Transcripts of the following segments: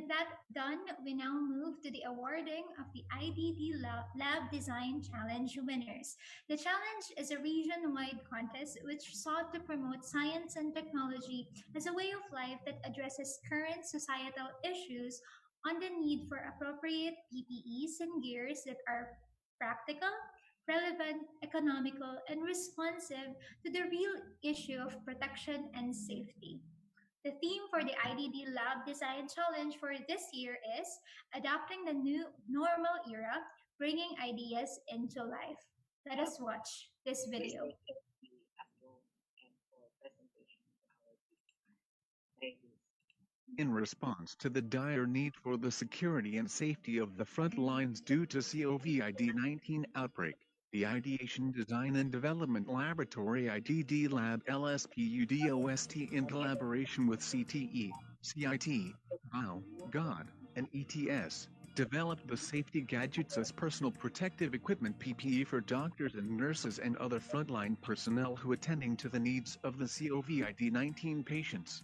with that done, we now move to the awarding of the IDD Lab Design Challenge winners. The challenge is a region wide contest which sought to promote science and technology as a way of life that addresses current societal issues on the need for appropriate PPEs and gears that are practical, relevant, economical, and responsive to the real issue of protection and safety. The theme for the IDD Lab Design Challenge for this year is Adapting the New Normal Era, Bringing Ideas into Life. Let us watch this video. In response to the dire need for the security and safety of the front lines due to COVID-19 outbreak, the Ideation Design and Development Laboratory IDD Lab LSPUDOST in collaboration with CTE, CIT, GOW, GOD, and ETS, developed the safety gadgets as personal protective equipment PPE for doctors and nurses and other frontline personnel who attending to the needs of the COVID-19 patients.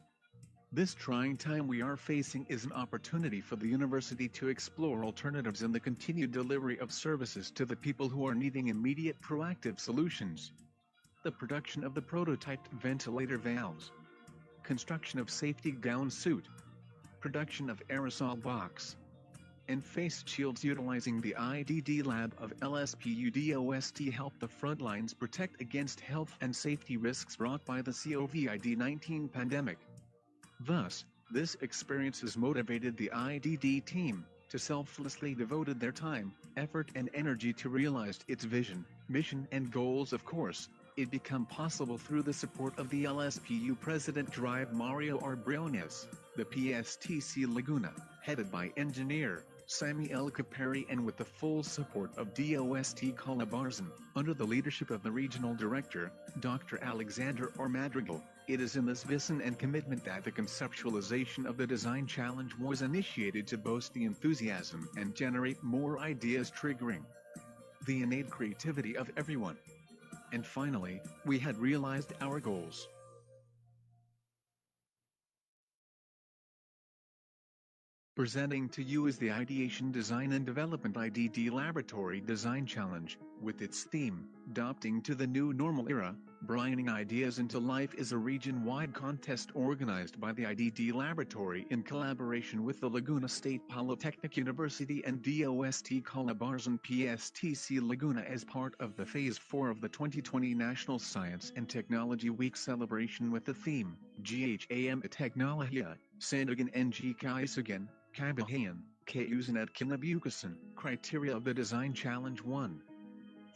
This trying time we are facing is an opportunity for the university to explore alternatives in the continued delivery of services to the people who are needing immediate proactive solutions. The production of the prototyped ventilator valves, construction of safety gown suit, production of aerosol box, and face shields utilizing the IDD lab of LSPUDOST help the front lines protect against health and safety risks brought by the COVID-19 pandemic. Thus, this experience has motivated the IDD team to selflessly devoted their time, effort and energy to realize its vision, mission and goals. Of course, it become possible through the support of the LSPU President Drive Mario Arbriones, the PSTC Laguna, headed by engineer Sammy L. Caperi and with the full support of DOST Calabarzon, under the leadership of the regional director, Dr. Alexander R. Madrigal. It is in this vision and commitment that the conceptualization of the design challenge was initiated to boast the enthusiasm and generate more ideas triggering the innate creativity of everyone. And finally, we had realized our goals. Presenting to you is the Ideation Design and Development IDD Laboratory Design Challenge, with its theme, Adapting to the New Normal Era, Bringing Ideas into Life is a region-wide contest organized by the IDD Laboratory in collaboration with the Laguna State Polytechnic University and DOST Calabarzon PSTC Laguna as part of the Phase 4 of the 2020 National Science and Technology Week celebration with the theme, GHAM Technologia, Sandagan NG Kaisugan, Kabahayan, Kayusan at Kinabukasan. Criteria of the Design Challenge 1.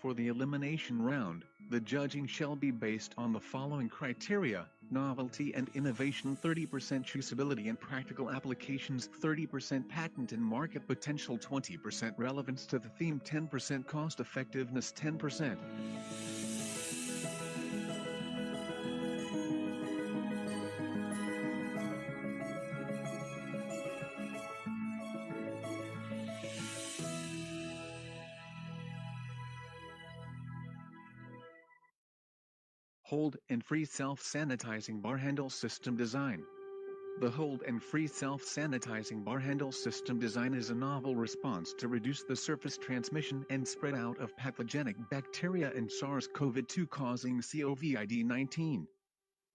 For the elimination round, the judging shall be based on the following criteria: novelty and innovation 30%, choosability and practical applications 30%, patent and market potential 20%, relevance to the theme 10%, cost effectiveness 10%. Hold and free self-sanitizing bar handle system design. The hold and free self-sanitizing bar handle system design is a novel response to reduce the surface transmission and spread out of pathogenic bacteria and SARS-CoV-2 causing COVID-19.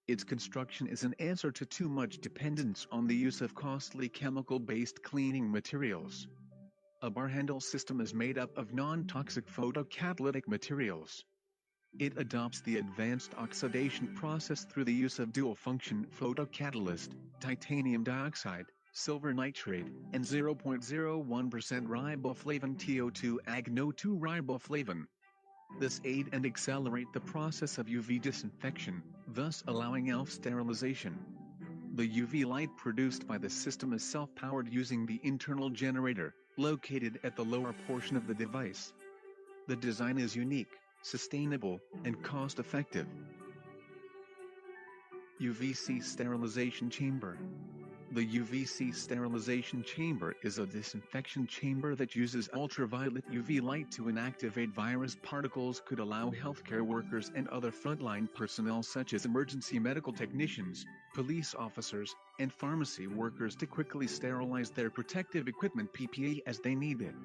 Its construction is an answer to too much dependence on the use of costly chemical-based cleaning materials. A bar handle system is made up of non-toxic photocatalytic materials. It adopts the advanced oxidation process through the use of dual-function photocatalyst, titanium dioxide, silver nitrate, and 0.01% riboflavin TO2 agno-2 riboflavin. This aid and accelerate the process of UV disinfection, thus allowing ELF sterilization. The UV light produced by the system is self-powered using the internal generator, located at the lower portion of the device. The design is unique, sustainable, and cost-effective. UVC sterilization chamber. The UVC sterilization chamber is a disinfection chamber that uses ultraviolet UV light to inactivate virus particles, could allow healthcare workers and other frontline personnel such as emergency medical technicians, police officers, and pharmacy workers to quickly sterilize their protective equipment PPE as they need it.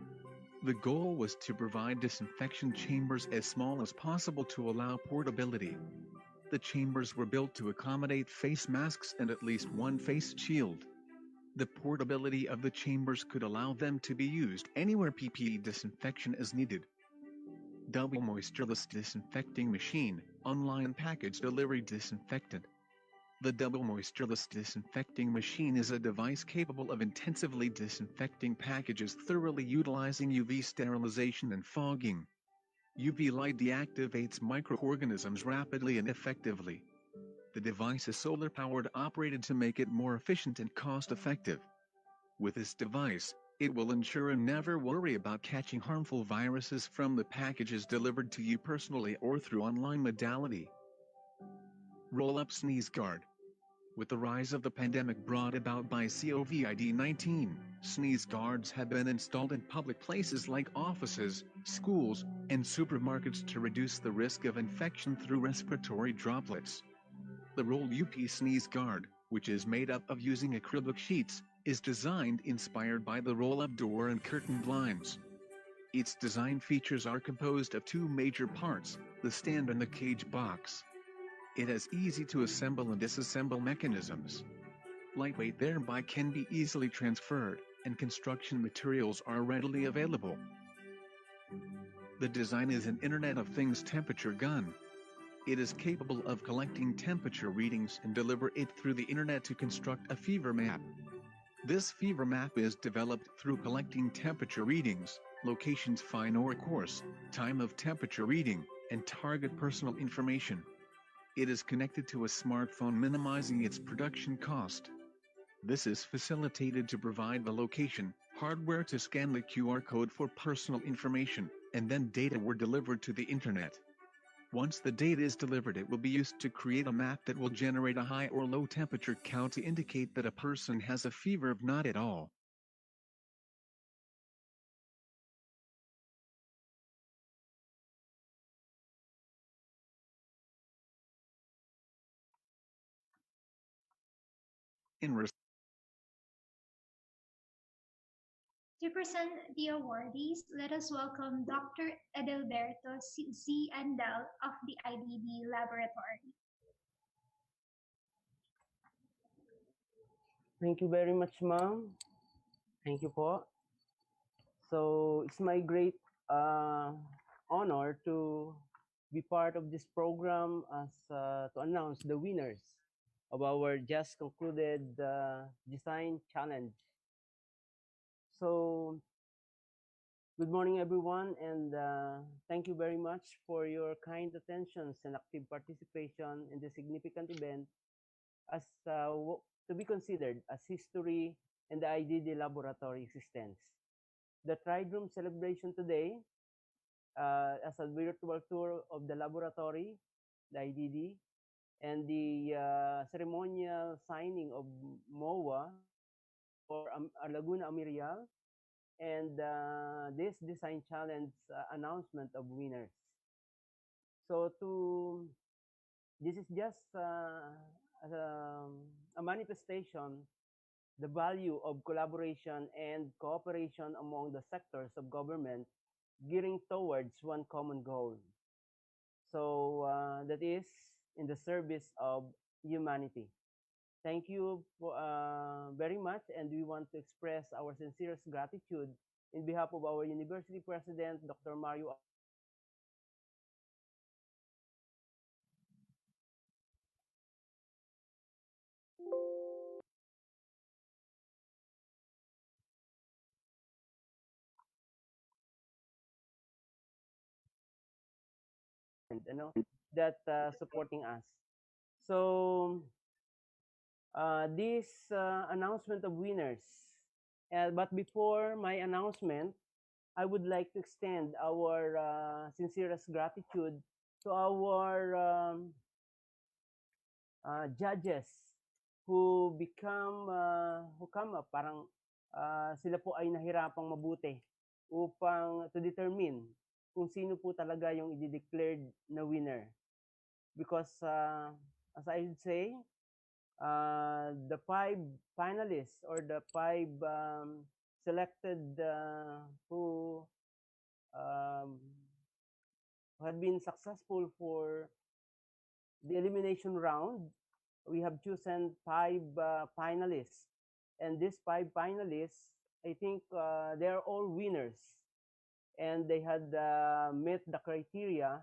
The goal was to provide disinfection chambers as small as possible to allow portability. The chambers were built to accommodate face masks and at least one face shield. The portability of the chambers could allow them to be used anywhere PPE disinfection is needed. Double moistureless disinfecting machine, online package delivery disinfectant. The double moistureless disinfecting machine is a device capable of intensively disinfecting packages, thoroughly utilizing UV sterilization and fogging. UV light deactivates microorganisms rapidly and effectively. The device is solar powered, operated to make it more efficient and cost effective. With this device, it will ensure you never worry about catching harmful viruses from the packages delivered to you personally or through online modality. Roll-up sneeze guard. With the rise of the pandemic brought about by COVID-19, sneeze guards have been installed in public places like offices, schools, and supermarkets to reduce the risk of infection through respiratory droplets. The Roll-UP sneeze guard, which is made up of using acrylic sheets, is designed inspired by the roll-up door and curtain blinds. Its design features are composed of two major parts, the stand and the cage box. It has easy to assemble and disassemble mechanisms. Lightweight thereby can be easily transferred, and construction materials are readily available. The design is an Internet of Things temperature gun. It is capable of collecting temperature readings and deliver it through the internet to construct a fever map. This fever map is developed through collecting temperature readings, locations fine or coarse, time of temperature reading, and target personal information. It is connected to a smartphone, minimizing its production cost. This is facilitated to provide the location, hardware to scan the QR code for personal information, and then data were delivered to the internet. Once the data is delivered, it will be used to create a map that will generate a high or low temperature count to indicate that a person has a fever or not at all. In To present the awardees, let us welcome Dr. Edelberto C. Andel of the IDD Laboratory. Thank you very much, ma'am. Thank you po. So it's my great honor to be part of this program as to announce the winners of our just concluded design challenge. So good morning, everyone, and thank you very much for your kind attentions and active participation in the significant event as to be considered as history and the IDD laboratory existence. The Tried Room celebration today as a virtual tour of the laboratory, the IDD, and the ceremonial signing of MOA for Laguna Amirial, and this design challenge announcement of winners. So this is just a manifestation the value of collaboration and cooperation among the sectors of government gearing towards one common goal. So that is in the service of humanity. Thank you very much, and we want to express our sincerest gratitude in behalf of our university president, Dr. Mario, you know, that supporting us. So this announcement of winners. But before my announcement, I would like to extend our sincerest gratitude to our judges who come up, parang sila po ay nahirapang mabuti upang to determine kung sino po talaga yung i-declared na winner. Because as I would say, the 5 finalists or the 5 selected um, who had been successful for the elimination round, we have chosen 5 finalists. And these 5 finalists, I think they are all winners. And they had met the criteria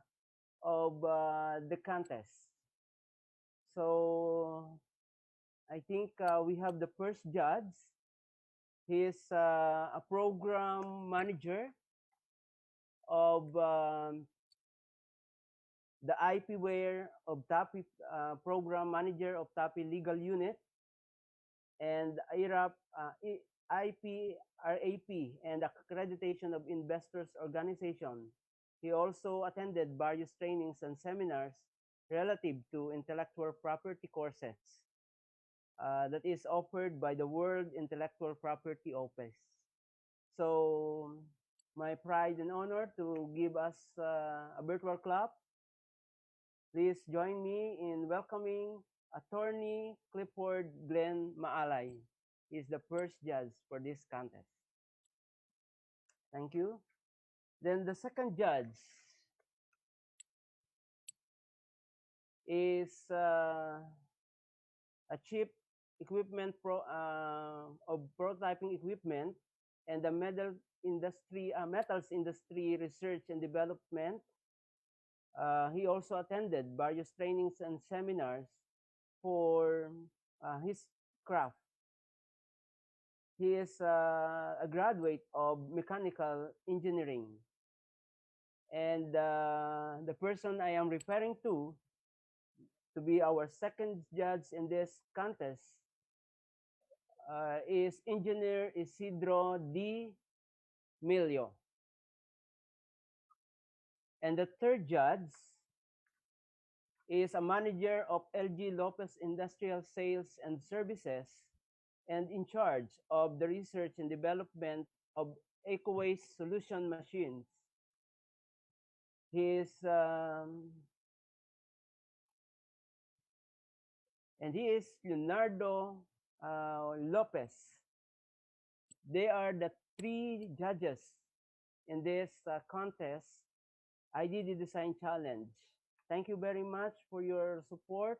of the contest. So I think we have the first judge. He is a program manager of the IPware of TAPI, program manager of TAPI legal unit, and IRAP, IPRAP, and accreditation of investors organization. He also attended various trainings and seminars relative to intellectual property courses that is offered by the World Intellectual Property Office. So my pride and honor to give us a virtual clap. Please join me in welcoming Attorney Clifford Glenn Maalay. He is the first judge for this contest. Thank you. Then the second judge is a chief equipment of prototyping equipment and the metals industry research and development. He also attended various trainings and seminars for his craft. He is a graduate of mechanical engineering. And the person I am referring to be our second judge in this contest is Engineer Isidro D. Milio. And the third judge is a manager of LG Lopez Industrial Sales and Services and in charge of the research and development of eco-waste solution machines. He is Leonardo Lopez. They are the 3 judges in this contest, IDD Design Challenge. Thank you very much for your support.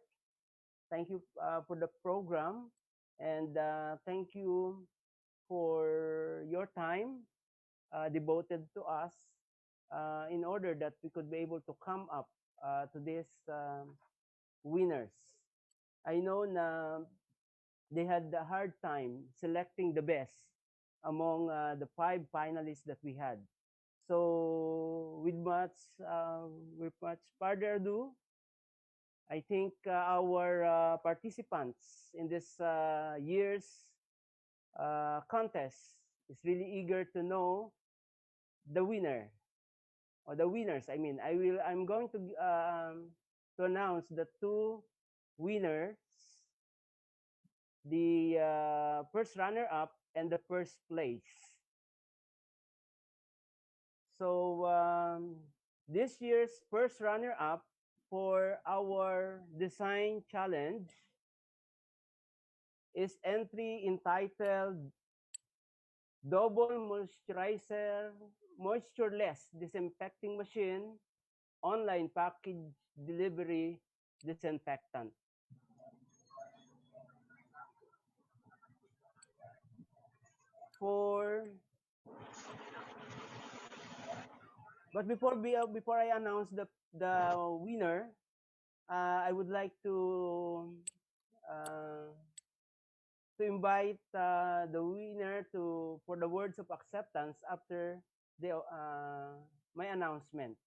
Thank you for the program. And thank you for your time devoted to us in order that we could be able to come up to these winners. I know na they had a hard time selecting the best among the 5 finalists that we had. So with much further ado, I think our participants in this year's contest is really eager to know the winner or the winners. I mean, I'm going to announce the 2 winners, the first runner-up and the first place. So this year's first runner-up for our design challenge is entry entitled Double Moistureless Disinfecting Machine Online Package Delivery Disinfectant. But before I announce the winner, I would like to invite the winner for the words of acceptance after the my announcement.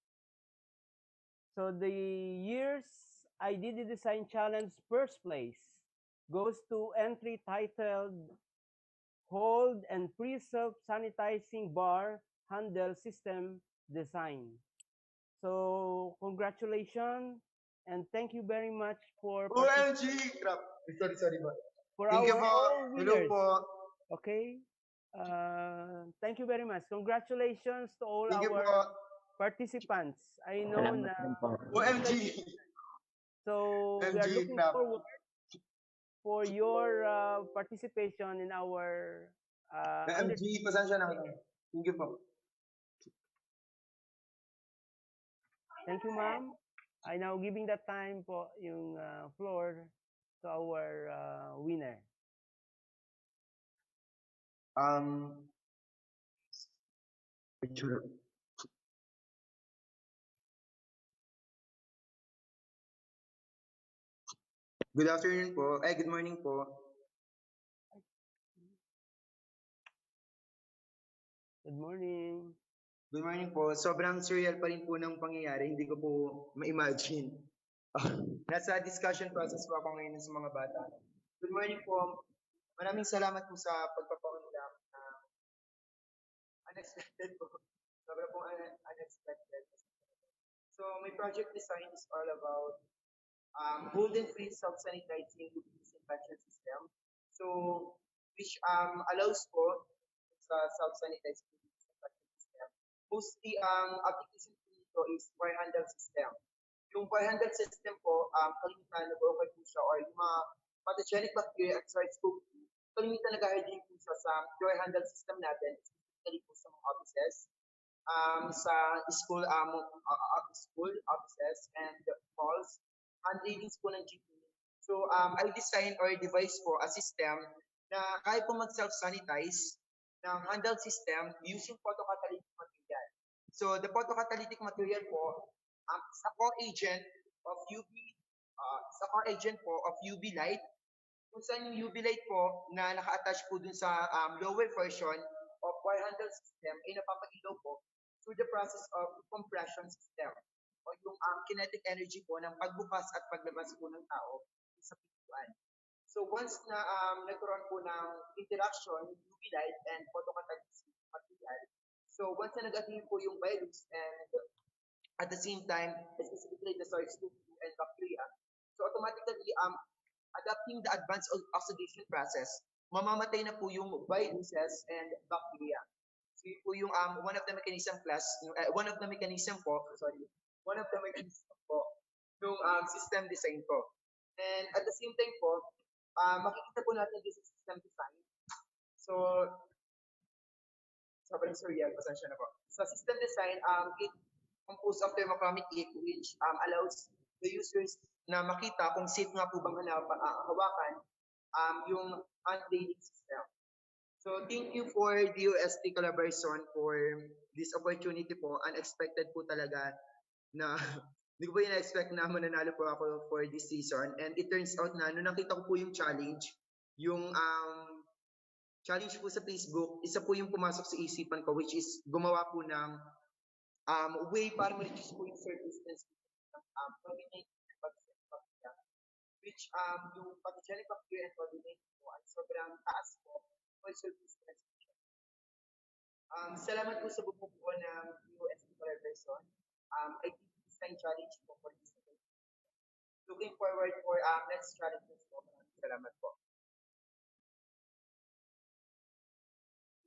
So the year's IDD Design Challenge first place goes to entry titled Hold and Free Self-Sanitizing Bar Handle System Design. So congratulations and thank you very much for OMG! Crap. Sorry, sorry po. for Thank you our po. all Hello winners. po. Okay. Thank you very much. Congratulations to all Thank you po. our participants. I know Salamat na din po. OMG. so we are MG looking clap. forward for your participation in our MG, pasensya na kayo. Thank you po. Thank you, ma'am. I now giving that time po yung floor to our winner. Picture. Good afternoon po. Good morning po. Good morning. Good morning po. Sobrang surreal pa rin po ng pangyayari. Hindi ko po ma-imagine. Nasa discussion process po ako ngayon sa mga bata. Good morning po. Maraming salamat po sa pagpapaunlak. Unexpected po. Sobrang po unexpected. So, my project design is all about gluten-free self-sanitizing disinfection system. So, which allows po sa self-sanitizing disinfection system. Mostly, application po nito is fire handle system. Yung fire handle system po, kalimitan nag-occur po siya or yung mga pathogenic bacteria at SARS-CoV-2, kalimitan nag-hydrate po siya sa door handle system natin, specifically po sa mga offices, sa school, school offices and malls, and readings po ng GP. So, I designed or devised po a system na kaya po mag-self-sanitize ng handle system using photocatalytic material. So, the photocatalytic material po, sa co-agent of UV, sa co-agent po of UV light, kung saan yung UV light po na naka-attach po dun sa lower version of wire handle system ay napapailaw po through the process of compression system o yung kinetic energy po ng pagbukas at paglabas po ng tao sa pintuan. So once na nagkaroon po ng interaction with UV light and photocatalytic material, so once na nag-attain po yung virus and at the same time, specifically the SARS-CoV-2 and bacteria, so automatically adapting the advanced oxidation process, mamamatay na po yung viruses and bacteria. So yun po yung one of the mechanism po yung system design po. And at the same time po, makikita po natin this system design. So, sobrang surreal, pasensya na po. Sa system design, it composed of thermochromic ink which allows the users na makita kung safe nga po bang hawakan yung hand-grading system. So thank you for the UST collaboration for this opportunity po. Unexpected po talaga na hindi ko po in-expect na mananalo po ako for this season. And it turns out na nung nakita ko po yung challenge po sa Facebook, isa po yung pumasok sa isipan ko which is gumawa po ng way para ma-reduce po yung surface density ng COVID-19 which yung pathogenic bacteria and COVID-19 po ay sobrang taas po for surface density. Salamat po sa bumubuo ng UST collaboration. I think design challenge po for this event. Looking forward for next challenges po. Salamat po.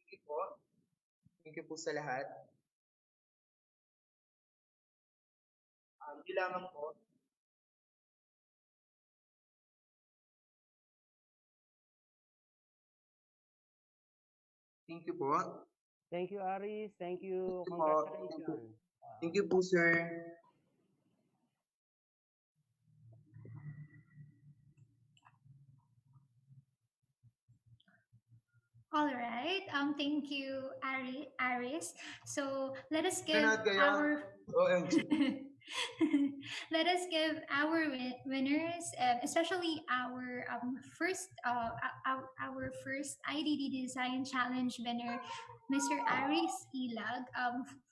Thank you po. Thank you po sa lahat. Yun lamang po. Thank you po. Thank you, Aris. Thank you. Thank you po. Congratulations. Thank you po, sir. All right. Thank you, Aris. So let us give Nanood kayo? our OMG. let us give our winners, especially our first IDD Design Challenge winner, Mr. Aris Ilag,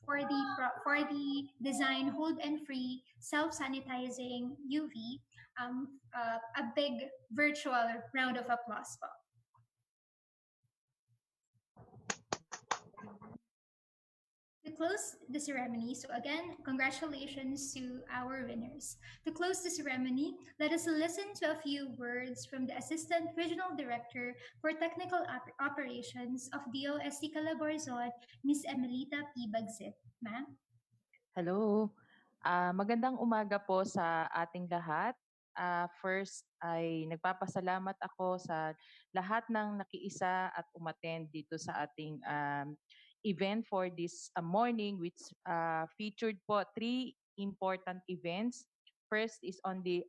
for the design hold and free self sanitizing UV. A big virtual round of applause po. close the ceremony, so again, congratulations to our winners. To close the ceremony, let us listen to a few words from the Assistant Regional Director for Technical Operations of DOST Calabarzon, Ms. Emelita P. Bagsit. Ma'am? Hello. Magandang umaga po sa ating lahat. First ay nagpapasalamat ako sa lahat ng nakiisa at umattend dito sa ating event for this morning, which featured po three important events. First is on the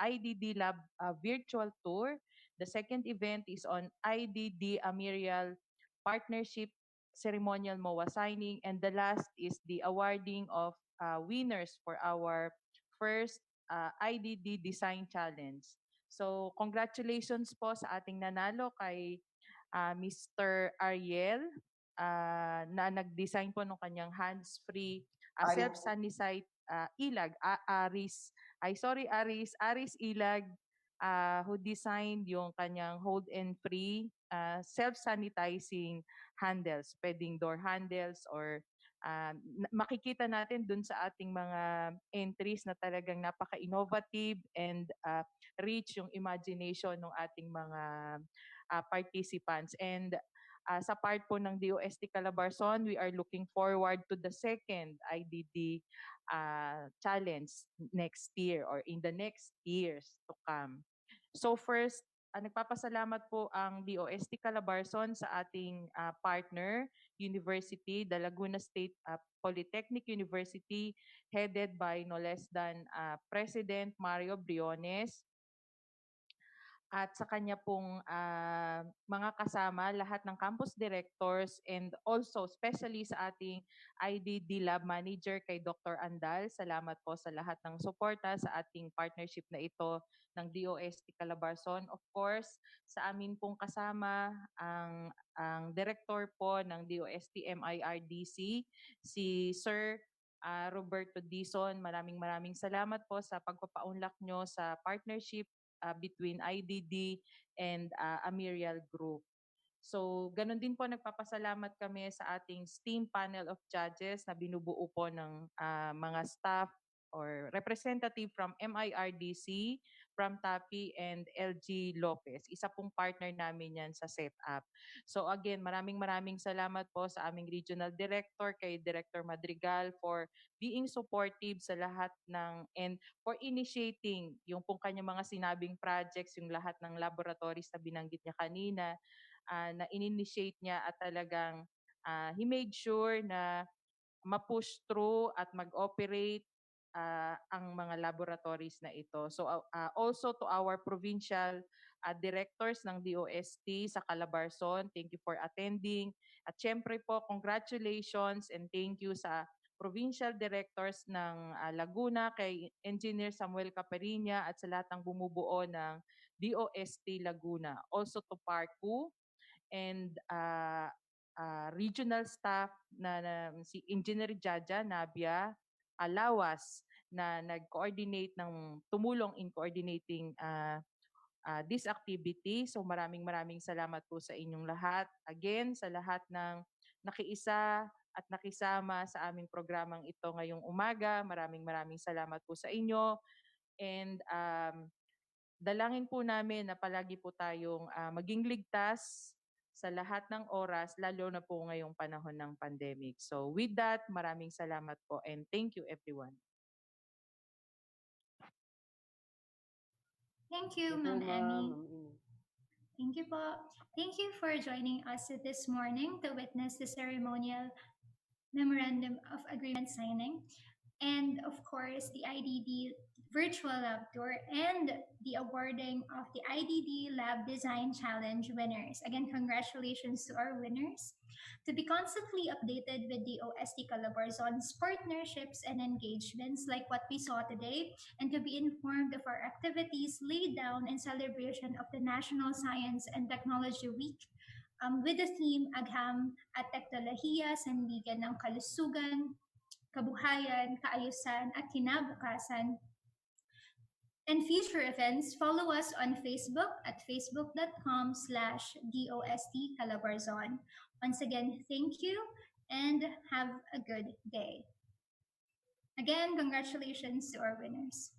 IDD Lab virtual tour. The second event is on IDD Amirial Partnership ceremonial MOA signing, and the last is the awarding of winners for our first IDD Design Challenge. So congratulations po sa ating nanalo kay Mr. Ariel na nag-design po ng kanyang hands-free self-sanicide ilag, Aris Ilag, who designed yung kanyang hold and free self-sanitizing handles, pwedeng door handles or makikita natin dun sa ating mga entries na talagang napaka-innovative and rich yung imagination ng ating mga participants. And sa part po ng DOST Calabarzon, we are looking forward to the second IDD challenge next year or in the next years to come. So first, nagpapasalamat po ang DOST Calabarzon sa ating partner university, the Laguna State Polytechnic University, headed by no less than President Mario Briones, at sa kanya pong mga kasama, lahat ng campus directors, and also especially sa ating IDD Lab Manager kay Dr. Andal. Salamat po sa lahat ng suporta sa ating partnership na ito ng DOST Calabarzon. Of course, sa amin pong kasama ang director po ng DOST MIRDC, si Sir Roberto Dizon. Maraming salamat po sa pagpapaunlak nyo sa partnership between IDD and Amirial Group. So, ganun din po nagpapasalamat kami sa ating STEAM panel of judges na binubuo po ng mga staff or representative from MIRDC, from TAPI, and LG Lopez. Isa pong partner namin yan sa setup. So again, maraming salamat po sa aming regional director, kay Director Madrigal, for being supportive sa lahat ng and for initiating yung pong kanyang mga sinabing projects, yung lahat ng laboratories na binanggit niya kanina, na in-initiate niya at talagang he made sure na ma-push through at mag-operate ang mga laboratories na ito. So also to our provincial directors ng DOST sa Calabarzon, thank you for attending. At syempre po, congratulations and thank you sa provincial directors ng Laguna, kay Engineer Samuel Capariña at sa lahat ng bumubuo ng DOST Laguna. Also to Parku and regional staff na si Engineer Jaja Nabia Alawas na nag-coordinate tumulong in coordinating this activity. So maraming salamat po sa inyong lahat. Again, sa lahat ng nakiisa at nakisama sa aming programang ito ngayong umaga, maraming salamat po sa inyo. And dalangin po namin na palagi po tayong maging ligtas sa lahat ng oras, lalo na po ngayong panahon ng pandemic. So with that, maraming salamat po and thank you everyone. Thank you, Thank you, Ma'am Emmy. Ma'am Amy. Thank you po. Thank you for joining us this morning to witness the ceremonial Memorandum of Agreement signing, and of course, the IDD virtual lab tour and the awarding of the IDD Lab Design Challenge winners. Again, congratulations to our winners. To be constantly updated with the OST Calabarzon's partnerships and engagements like what we saw today, and to be informed of our activities laid down in celebration of the National Science and Technology Week, with the theme Agham at Teknolohiya, Sandigan ng Kalusugan, Kabuhayan, Kaayusan at Kinabukasan. And future events, follow us on Facebook at facebook.com/DOST Calabarzon. Once again, thank you and have a good day. Again, congratulations to our winners.